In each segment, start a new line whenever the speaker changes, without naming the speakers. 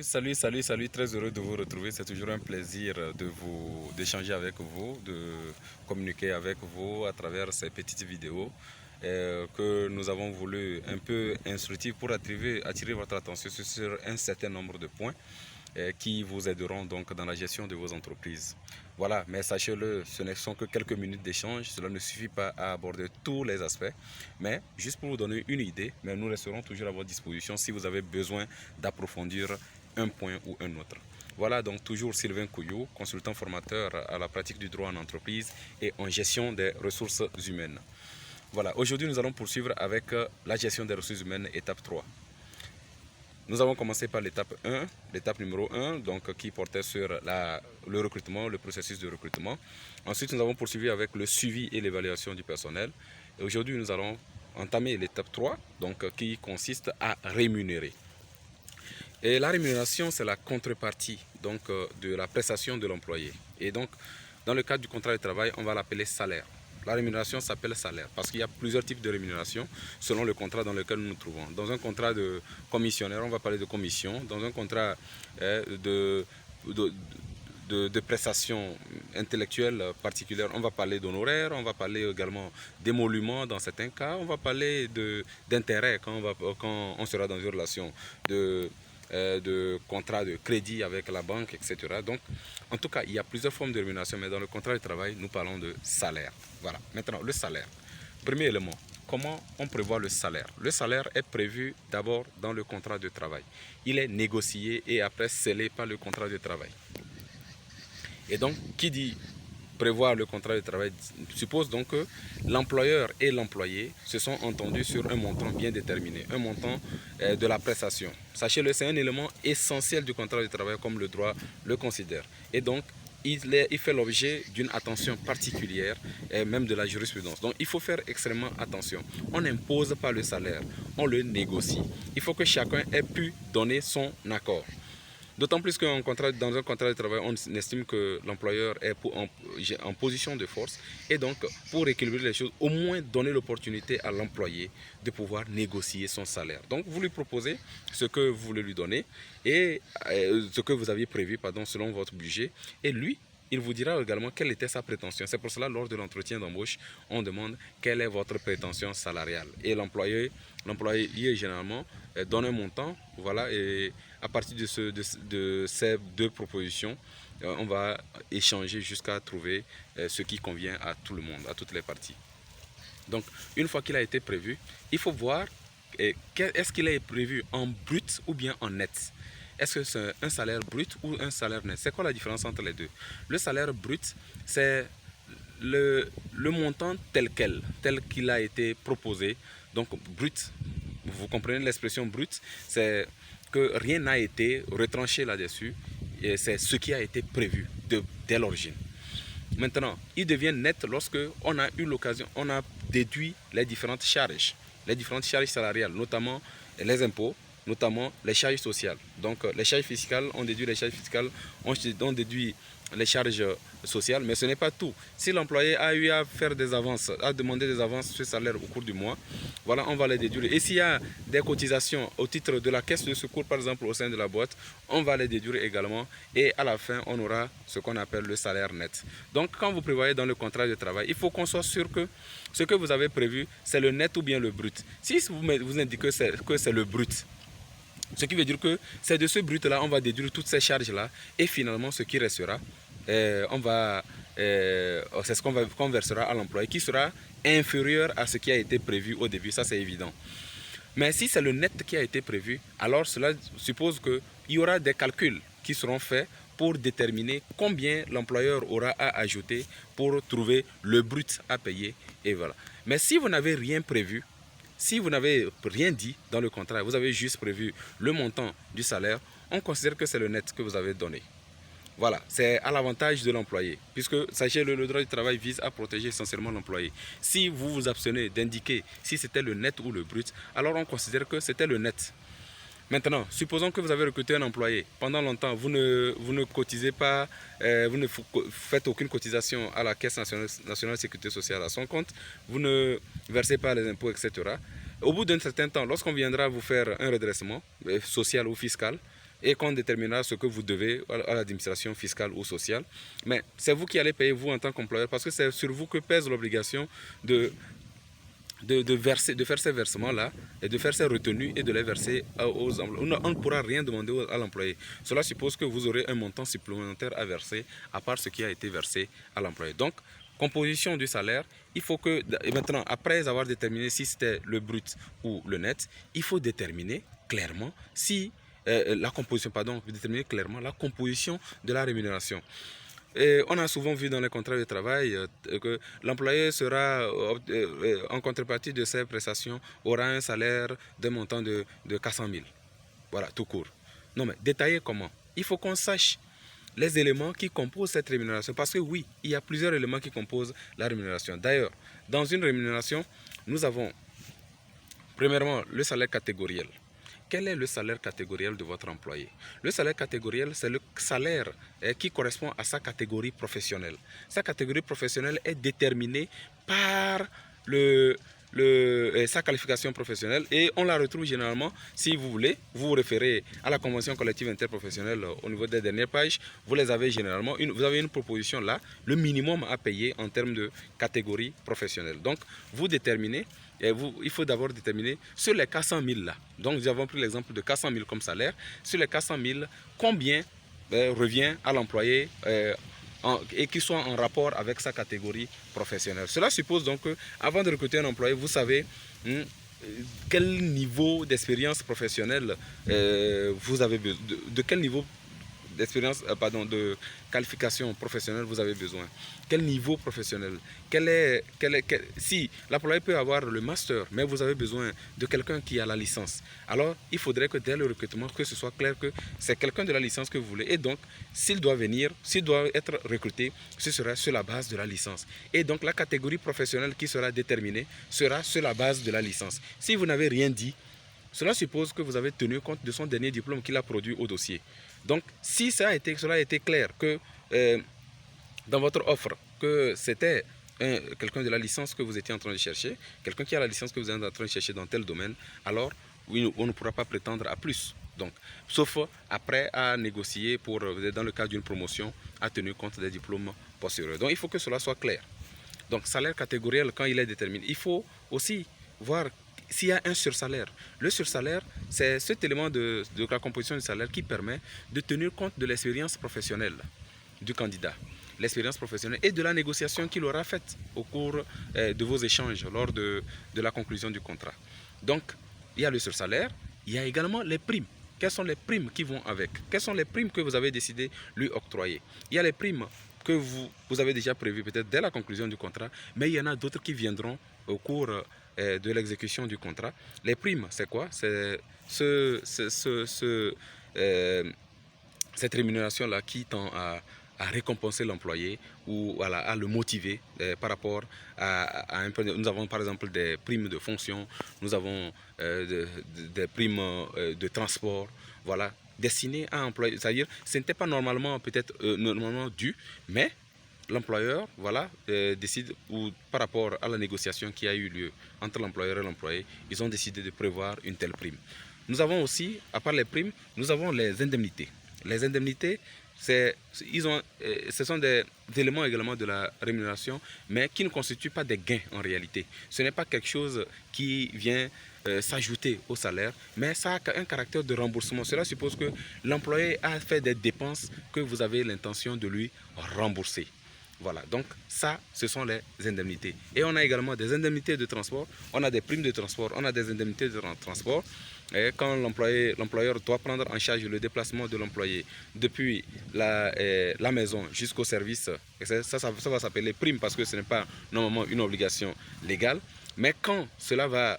Salut, très heureux de vous retrouver. C'est toujours un plaisir d'échanger avec vous, de communiquer avec vous à travers ces petites vidéos que nous avons voulu un peu instructives pour attirer votre attention sur un certain nombre de points qui vous aideront donc dans la gestion de vos entreprises. Voilà, mais sachez-le, ce ne sont que quelques minutes d'échange, cela ne suffit pas à aborder tous les aspects, mais juste pour vous donner une idée, mais nous resterons toujours à votre disposition si vous avez besoin d'approfondir un point ou un autre. Voilà donc toujours Sylvain Couillou, consultant formateur à la pratique du droit en entreprise et en gestion des ressources humaines. Voilà, aujourd'hui nous allons poursuivre avec la gestion des ressources humaines, étape 3. Nous avons commencé par l'étape 1, l'étape numéro 1, donc, qui portait sur le recrutement, le processus de recrutement. Ensuite, nous avons poursuivi avec le suivi et l'évaluation du personnel. Et aujourd'hui, nous allons entamer l'étape 3, donc, qui consiste à rémunérer. Et la rémunération, c'est la contrepartie donc, de la prestation de l'employé. Et donc, dans le cadre du contrat de travail, on va l'appeler salaire. La rémunération s'appelle salaire parce qu'il y a plusieurs types de rémunération selon le contrat dans lequel nous nous trouvons. Dans un contrat de commissionnaire, on va parler de commission. Dans un contrat de prestations intellectuelles particulières, on va parler d'honoraires, on va parler également d'émoluments dans certains cas, on va parler d'intérêt quand on sera dans une relation de contrat de crédit avec la banque, etc. Donc, en tout cas, il y a plusieurs formes de rémunération, mais dans le contrat de travail, nous parlons de salaire. Voilà. Maintenant, le salaire. Premier élément, comment on prévoit le salaire? Le salaire est prévu d'abord dans le contrat de travail. Il est négocié et après scellé par le contrat de travail. Et donc, qui dit prévoir le contrat de travail suppose donc que l'employeur et l'employé se sont entendus sur un montant bien déterminé, un montant de la prestation. Sachez-le, c'est un élément essentiel du contrat de travail comme le droit le considère. Et donc, il fait l'objet d'une attention particulière et même de la jurisprudence. Donc, il faut faire extrêmement attention. On n'impose pas le salaire, on le négocie. Il faut que chacun ait pu donner son accord. D'autant plus dans un contrat de travail, on estime que l'employeur est en position de force et donc pour équilibrer les choses, au moins donner l'opportunité à l'employé de pouvoir négocier son salaire. Donc vous lui proposez ce que vous voulez lui donner et ce que vous aviez prévu selon votre budget et lui, il vous dira également quelle était sa prétention. C'est pour cela, lors de l'entretien d'embauche, on demande quelle est votre prétention salariale. Et l'employé généralement donne un montant, voilà, et à partir de ces deux propositions, on va échanger jusqu'à trouver ce qui convient à tout le monde, à toutes les parties. Donc, une fois qu'il a été prévu, il faut voir est-ce qu'il est prévu en brut ou bien en net. Est-ce que c'est un salaire brut ou un salaire net? C'est quoi la différence entre les deux? Le salaire brut, c'est le montant tel qu'il a été proposé. Donc brut, vous comprenez l'expression brut, c'est que rien n'a été retranché là-dessus. Et c'est ce qui a été prévu dès l'origine. Maintenant, il devient net lorsque on a eu l'occasion, on a déduit les différentes charges salariales, notamment les impôts, notamment les charges sociales. Donc les charges fiscales, on déduit les charges fiscales, on déduit les charges sociales, mais ce n'est pas tout. Si l'employé a eu à faire des avances, a demandé des avances sur salaire au cours du mois, voilà, on va les déduire. Et s'il y a des cotisations au titre de la caisse de secours, par exemple, au sein de la boîte, on va les déduire également. Et à la fin, on aura ce qu'on appelle le salaire net. Donc, quand vous prévoyez dans le contrat de travail, il faut qu'on soit sûr que ce que vous avez prévu, c'est le net ou bien le brut. Si vous indiquez que c'est le brut, ce qui veut dire que c'est de ce brut-là, on va déduire toutes ces charges-là. Et finalement, ce qui restera, c'est ce qu'on versera à l'employé, qui sera inférieur à ce qui a été prévu au début. Ça, c'est évident. Mais si c'est le net qui a été prévu, alors cela suppose qu'il y aura des calculs qui seront faits pour déterminer combien l'employeur aura à ajouter pour trouver le brut à payer. Et voilà. Mais si vous n'avez rien prévu, si vous n'avez rien dit dans le contrat, vous avez juste prévu le montant du salaire, on considère que c'est le net que vous avez donné. Voilà, c'est à l'avantage de l'employé, puisque sachez le droit du travail vise à protéger essentiellement l'employé. Si vous vous abstenez d'indiquer si c'était le net ou le brut, alors on considère que c'était le net. Maintenant, supposons que vous avez recruté un employé. Pendant longtemps, vous ne cotisez pas, vous ne faites aucune cotisation à la Caisse nationale de sécurité sociale à son compte, vous ne versez pas les impôts, etc. Au bout d'un certain temps, lorsqu'on viendra vous faire un redressement social ou fiscal, et qu'on déterminera ce que vous devez à l'administration fiscale ou sociale. Mais c'est vous qui allez payer, vous en tant qu'employeur, parce que c'est sur vous que pèse l'obligation de faire ces versements-là et de faire ces retenues et de les verser aux employés. On ne pourra rien demander à l'employé. Cela suppose que vous aurez un montant supplémentaire à verser à part ce qui a été versé à l'employé. Donc, composition du salaire, il faut que, et maintenant, après avoir déterminé si c'était le brut ou le net, il faut déterminer clairement si déterminer clairement la composition de la rémunération. Et on a souvent vu dans les contrats de travail que l'employé sera, en contrepartie de ses prestations, aura un salaire d'un montant de 400 000. Voilà, tout court. Non mais détailler comment? Il faut qu'on sache les éléments qui composent cette rémunération. Parce que oui, il y a plusieurs éléments qui composent la rémunération. D'ailleurs, dans une rémunération, nous avons premièrement le salaire catégoriel. Quel est le salaire catégoriel de votre employé? Le salaire catégoriel, c'est le salaire qui correspond à sa catégorie professionnelle. Sa catégorie professionnelle est déterminée par sa qualification professionnelle et on la retrouve généralement, si vous voulez, vous vous référez à la convention collective interprofessionnelle au niveau des dernières pages, vous les avez généralement, vous avez une proposition là, le minimum à payer en termes de catégorie professionnelle. Donc, vous déterminez. Il faut d'abord déterminer sur les 400 000 là. Donc nous avons pris l'exemple de 400 000 comme salaire. Sur les 400 000, combien revient à l'employé et qui soit en rapport avec sa catégorie professionnelle. Cela suppose donc qu'avant de recruter un employé, vous savez quel niveau d'expérience professionnelle vous avez besoin, de quel niveau d'expérience, de qualification professionnelle vous avez besoin. Quel niveau professionnel? Si l'employé peut avoir le master, mais vous avez besoin de quelqu'un qui a la licence, alors il faudrait que dès le recrutement, que ce soit clair que c'est quelqu'un de la licence que vous voulez. Et donc, s'il doit venir, s'il doit être recruté, ce sera sur la base de la licence. Et donc, la catégorie professionnelle qui sera déterminée sera sur la base de la licence. Si vous n'avez rien dit, cela suppose que vous avez tenu compte de son dernier diplôme qu'il a produit au dossier. Donc, si cela a été clair que dans votre offre, que c'était quelqu'un de la licence que vous étiez en train de chercher, quelqu'un qui a la licence que vous êtes en train de chercher dans tel domaine, alors oui, on ne pourra pas prétendre à plus. Donc, sauf après à négocier dans le cas d'une promotion, à tenir compte des diplômes postérieurs. Donc, il faut que cela soit clair. Donc, salaire catégoriel, quand il est déterminé, il faut aussi voir s'il y a un sursalaire. Le sursalaire, c'est cet élément de la composition du salaire qui permet de tenir compte de l'expérience professionnelle du candidat, l'expérience professionnelle et de la négociation qu'il aura faite au cours de vos échanges lors de la conclusion du contrat. Donc, il y a le sursalaire, il y a également les primes. Quelles sont les primes qui vont avec? Quelles sont les primes que vous avez décidé lui octroyer? Il y a les primes que vous avez déjà prévues peut-être dès la conclusion du contrat, mais il y en a d'autres qui viendront au cours de l'exécution du contrat. Les primes, c'est quoi? C'est cette rémunération-là qui tend à récompenser l'employé ou à le motiver par rapport à un peu. Nous avons par exemple des primes de fonction, nous avons des primes de transport, voilà, destinées à employer. C'est-à-dire, ce n'était pas normalement peut-être normalement dû, mais l'employeur, voilà, décide, ou par rapport à la négociation qui a eu lieu entre l'employeur et l'employé, ils ont décidé de prévoir une telle prime. Nous avons aussi, à part les primes, nous avons les indemnités. Les indemnités, ce sont des éléments également de la rémunération, mais qui ne constituent pas des gains en réalité. Ce n'est pas quelque chose qui vient s'ajouter au salaire, mais ça a un caractère de remboursement. Cela suppose que l'employé a fait des dépenses que vous avez l'intention de lui rembourser. Voilà, donc ça, ce sont les indemnités. Et on a également des indemnités de transport, on a des primes de transport, on a des indemnités de transport. Et quand l'employeur doit prendre en charge le déplacement de l'employé depuis la maison jusqu'au service, ça va s'appeler prime parce que ce n'est pas normalement une obligation légale. Mais quand cela va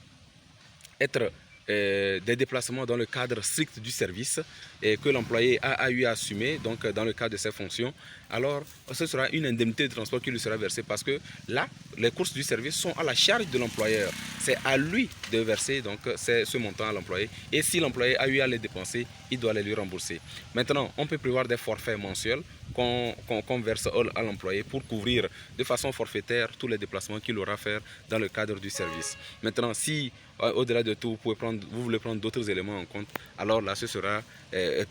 être des déplacements dans le cadre strict du service et que l'employé a eu à assumer, donc dans le cadre de ses fonctions, alors ce sera une indemnité de transport qui lui sera versée parce que là, les courses du service sont à la charge de l'employeur. C'est à lui de verser donc ce montant à l'employé et si l'employé a eu à les dépenser, il doit les lui rembourser. Maintenant, on peut prévoir des forfaits mensuels qu'on verse à l'employé pour couvrir de façon forfaitaire tous les déplacements qu'il aura à faire dans le cadre du service. Maintenant, si au-delà de tout, vous voulez prendre d'autres éléments en compte, alors là, ce sera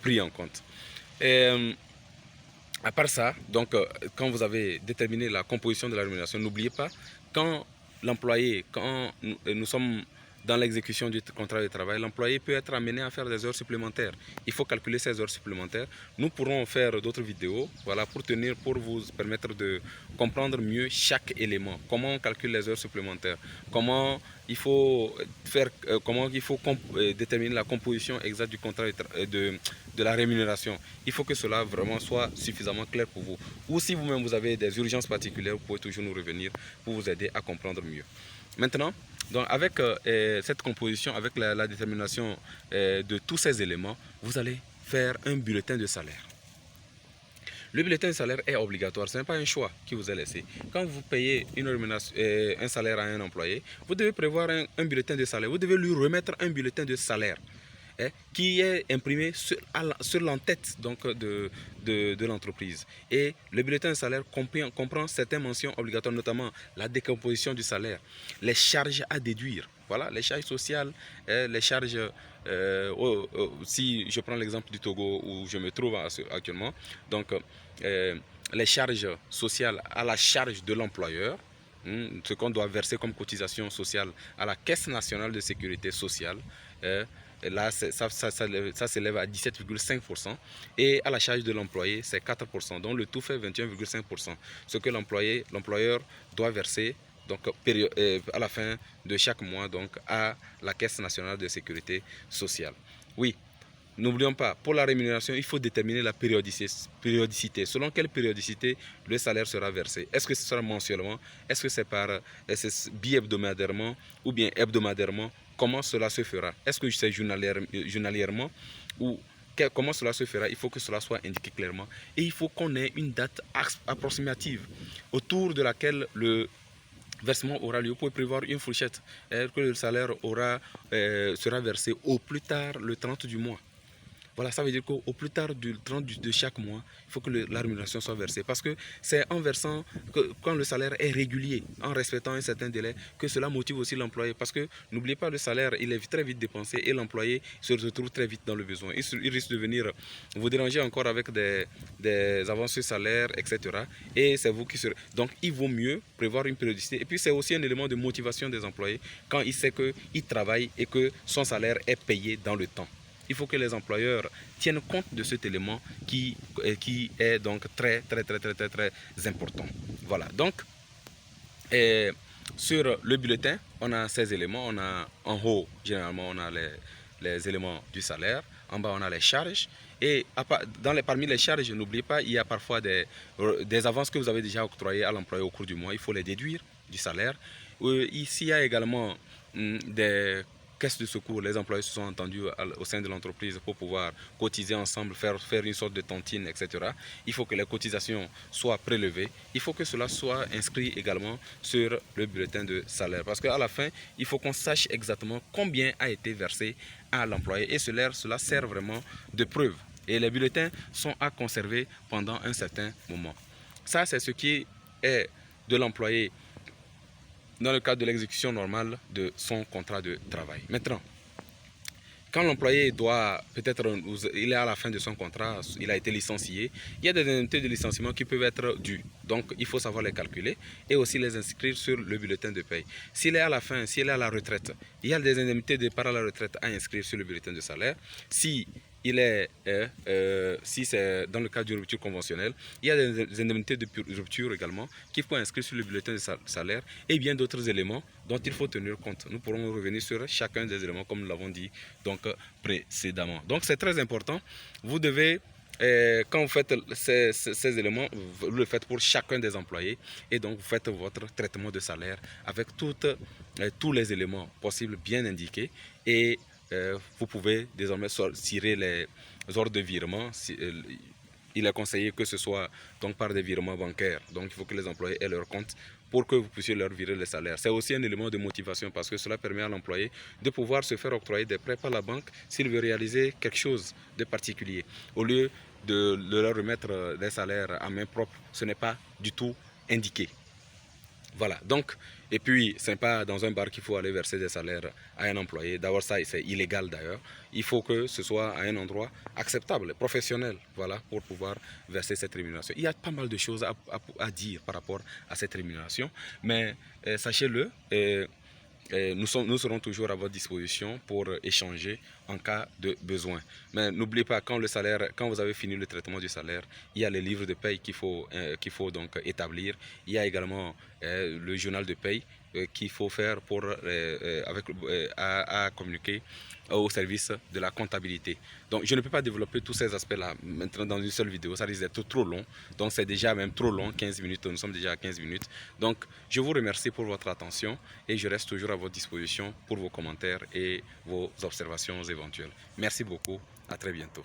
pris en compte. À part ça, donc, quand vous avez déterminé la composition de la rémunération, n'oubliez pas, quand l'employé, quand nous sommes dans l'exécution du contrat de travail, l'employé peut être amené à faire des heures supplémentaires. Il faut calculer ces heures supplémentaires. Nous pourrons faire d'autres vidéos, voilà, pour vous permettre de comprendre mieux chaque élément. Comment on calcule les heures supplémentaires, comment il faut déterminer la composition exacte du contrat de la rémunération. Il faut que cela vraiment soit suffisamment clair pour vous. Ou si vous-même vous avez des urgences particulières, vous pouvez toujours nous revenir pour vous aider à comprendre mieux. Maintenant, donc avec cette composition, avec la détermination de tous ces éléments, vous allez faire un bulletin de salaire. Le bulletin de salaire est obligatoire, ce n'est pas un choix qui vous est laissé. Quand vous payez un salaire à un employé, vous devez prévoir un bulletin de salaire. Vous devez lui remettre un bulletin de salaire qui est imprimé sur l'entête de l'entreprise. Et le bulletin de salaire comprend certaines mentions obligatoires, notamment la décomposition du salaire, les charges à déduire, voilà, les charges sociales, les charges, si je prends l'exemple du Togo où je me trouve actuellement, donc les charges sociales à la charge de l'employeur, ce qu'on doit verser comme cotisation sociale à la Caisse nationale de sécurité sociale. Là, ça s'élève à 17,5% et à la charge de l'employé, c'est 4%. Donc le tout fait 21,5%. Ce que l'employeur doit verser donc, à la fin de chaque mois donc, à la Caisse nationale de sécurité sociale. Oui, n'oublions pas, pour la rémunération, il faut déterminer la périodicité. Selon quelle périodicité le salaire sera versé? Est-ce que ce sera mensuellement? Est-ce que c'est bi-hebdomadairement ou bien hebdomadairement? Comment cela se fera? Est-ce que c'est journalièrement ou comment cela se fera? Il faut que cela soit indiqué clairement. Et il faut qu'on ait une date approximative autour de laquelle le versement aura lieu. Vous pouvez prévoir une fourchette que le salaire sera versé au plus tard le 30 du mois. Voilà, ça veut dire qu'au plus tard du 30 de chaque mois, il faut que la rémunération soit versée. Parce que c'est en versant, quand le salaire est régulier, en respectant un certain délai, que cela motive aussi l'employé. Parce que n'oubliez pas, le salaire, il est très vite dépensé et l'employé se retrouve très vite dans le besoin. Il risque de venir vous déranger encore avec des avances sur salaire, etc. Et c'est vous qui serez. Donc, il vaut mieux prévoir une périodicité. Et puis, c'est aussi un élément de motivation des employés quand il sait qu'il travaille et que son salaire est payé dans le temps. Il faut que les employeurs tiennent compte de cet élément qui est donc très important. Voilà, donc sur le bulletin, on a ces éléments. On a en haut, généralement, on a les éléments du salaire. En bas, on a les charges. Et parmi les charges, n'oubliez pas, il y a parfois des avances que vous avez déjà octroyées à l'employé au cours du mois. Il faut les déduire du salaire. Ici, il y a également des caisse de secours. Les employés se sont entendus au sein de l'entreprise pour pouvoir cotiser ensemble, faire une sorte de tontine, etc. Il faut que les cotisations soient prélevées. Il faut que cela soit inscrit également sur le bulletin de salaire. Parce qu'à la fin, il faut qu'on sache exactement combien a été versé à l'employé. Et cela sert vraiment de preuve. Et les bulletins sont à conserver pendant un certain moment. Ça, c'est ce qui est de l'employé dans le cadre de l'exécution normale de son contrat de travail. Maintenant, quand l'employé il est à la fin de son contrat, il a été licencié, il y a des indemnités de licenciement qui peuvent être dues. Donc, il faut savoir les calculer et aussi les inscrire sur le bulletin de paye. S'il est à la fin, s'il est à la retraite, il y a des indemnités de départ à la retraite à inscrire sur le bulletin de salaire. Si c'est dans le cadre d'une rupture conventionnelle, il y a des indemnités de rupture également qu'il faut inscrire sur le bulletin de salaire et bien d'autres éléments dont il faut tenir compte. Nous pourrons revenir sur chacun des éléments comme nous l'avons dit donc précédemment. Donc c'est très important. Vous devez, quand vous faites ces éléments, vous le faites pour chacun des employés et donc vous faites votre traitement de salaire avec tous les éléments possibles bien indiqués et vous pouvez désormais tirer les ordres de virement. Il est conseillé que ce soit donc par des virements bancaires. Donc il faut que les employés aient leur compte pour que vous puissiez leur virer les salaires. C'est aussi un élément de motivation parce que cela permet à l'employé de pouvoir se faire octroyer des prêts par la banque s'il veut réaliser quelque chose de particulier. Au lieu de leur remettre des salaires à main propre, ce n'est pas du tout indiqué. Voilà, donc, et puis, ce n'est pas dans un bar qu'il faut aller verser des salaires à un employé. D'abord, ça, c'est illégal d'ailleurs. Il faut que ce soit à un endroit acceptable, professionnel, voilà, pour pouvoir verser cette rémunération. Il y a pas mal de choses à dire par rapport à cette rémunération, mais sachez-le, nous serons toujours à votre disposition pour échanger en cas de besoin. Mais n'oubliez pas, quand vous avez fini le traitement du salaire, il y a les livres de paye qu'il faut donc établir. Il y a également le journal de paye qu'il faut faire à communiquer au service de la comptabilité. Donc je ne peux pas développer tous ces aspects-là maintenant dans une seule vidéo, ça risque d'être trop long. Donc c'est déjà même trop long, 15 minutes, nous sommes déjà à 15 minutes. Donc je vous remercie pour votre attention et je reste toujours à votre disposition pour vos commentaires et vos observations éventuelles. Merci beaucoup, à très bientôt.